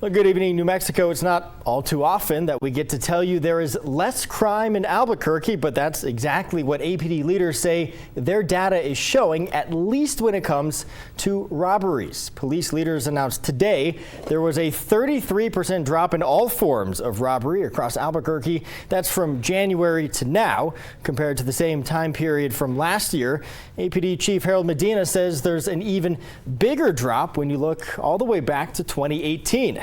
Well, good evening, New Mexico. It's not all too often that we get to tell you there is less crime in Albuquerque, but that's exactly what APD leaders say their data is showing, at least when it comes to robberies. Police leaders announced today there was a 33% drop in all forms of robbery across Albuquerque. That's from January to now, compared to the same time period from last year. APD Chief Harold Medina says there's an even bigger drop when you look all the way back to 2018.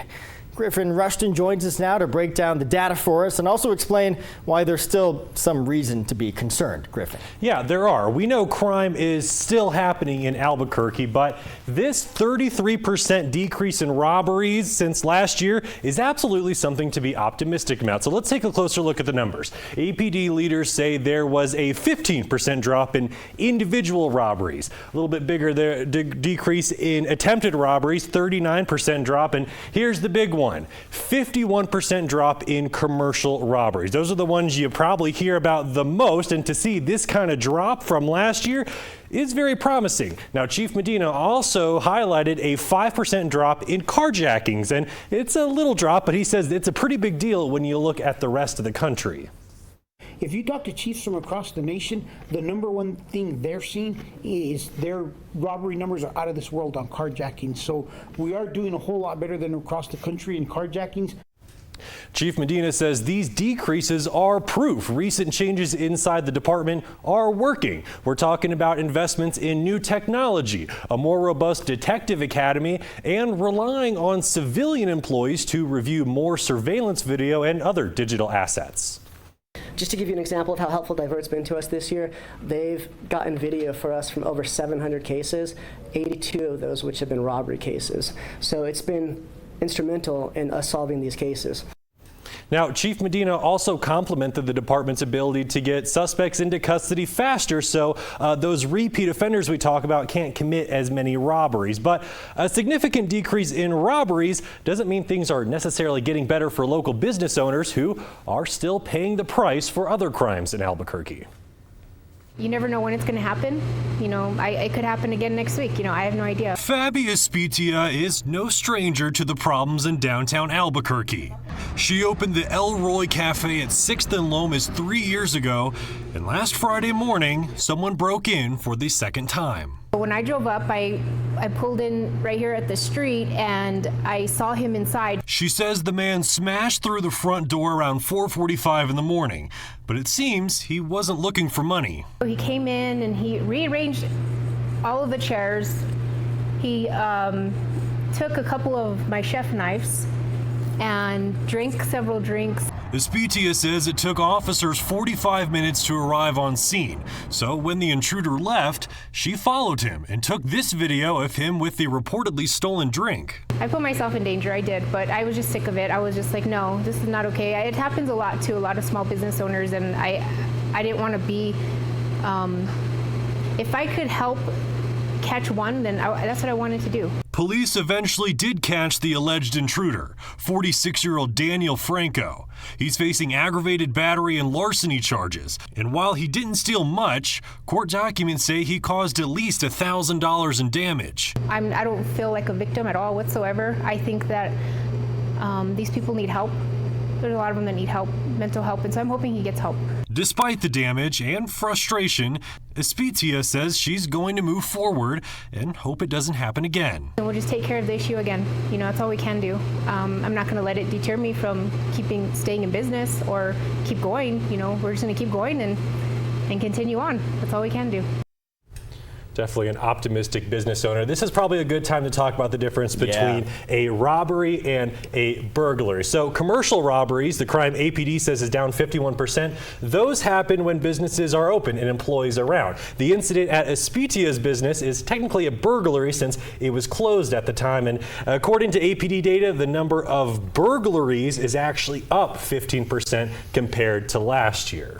Griffin Rushton joins us now to break down the data for us and also explain why there's still some reason to be concerned. Griffin. Yeah, there are. We know crime is still happening in Albuquerque, but this 33% decrease in robberies since last year is absolutely something to be optimistic about. So let's take a closer look at the numbers. APD leaders say there was a 15% drop in individual robberies, a little bit bigger there, decrease in attempted robberies, 39% drop, and here's the big one. 51% drop in commercial robberies. Those are the ones you probably hear about the most, and to see this kind of drop from last year is very promising. Now, Chief Medina also highlighted a 5% drop in carjackings, and it's a little drop, but he says it's a pretty big deal when you look at the rest of the country. If you talk to chiefs from across the nation, the number one thing they're seeing is their robbery numbers are out of this world on carjacking. So we are doing a whole lot better than across the country in carjackings. Chief Medina says these decreases are proof recent changes inside the department are working. We're talking about investments in new technology, a more robust detective academy, and relying on civilian employees to review more surveillance video and other digital assets. Just to give you an example of how helpful Divert's been to us this year, they've gotten video for us from over 700 cases, 82 of those which have been robbery cases. So it's been instrumental in us solving these cases. Now, Chief Medina also complimented the department's ability to get suspects into custody faster, so those repeat offenders we talk about can't commit as many robberies. But a significant decrease in robberies doesn't mean things are necessarily getting better for local business owners who are still paying the price for other crimes in Albuquerque. You never know when it's going to happen. You know, it could happen again next week. You know, I have no idea. Fabi Espitia is no stranger to the problems in downtown Albuquerque. She opened the El Roy Cafe at 6th and Lomas 3 years ago, and last Friday morning, someone broke in for the second time. When I drove up, I pulled in right here at the street and I saw him inside. She says the man smashed through the front door around 4:45 in the morning, but it seems he wasn't looking for money. He came in and he rearranged all of the chairs. He took a couple of my chef knives and drank several drinks. Espitia says it took officers 45 minutes to arrive on scene. So when the intruder left, she followed him and took this video of him with the reportedly stolen drink. I put myself in danger, I did, but I was just sick of it. I was just like, no, this is not okay. It happens a lot to a lot of small business owners, and I didn't want to be, if I could help catch one, then that's what I wanted to do. Police eventually did catch the alleged intruder, 46-year-old Daniel Franco. He's facing aggravated battery and larceny charges. And while he didn't steal much, court documents say he caused at least $1,000 in damage. I don't feel like a victim at all whatsoever. I think that these people need help. There's a lot of them that need help, mental help, and so I'm hoping he gets help. Despite the damage and frustration, Espitia says she's going to move forward and hope it doesn't happen again. And we'll just take care of the issue again. You know, that's all we can do. I'm not going to let it deter me from staying in business or keep going. You know, we're just going to keep going and continue on. That's all we can do. Definitely an optimistic business owner. This is probably a good time to talk about the difference between a robbery and a burglary. So commercial robberies, the crime APD says is down 51%. Those happen when businesses are open and employees around. The incident at Espitia's business is technically a burglary since it was closed at the time. And according to APD data, the number of burglaries is actually up 15% compared to last year.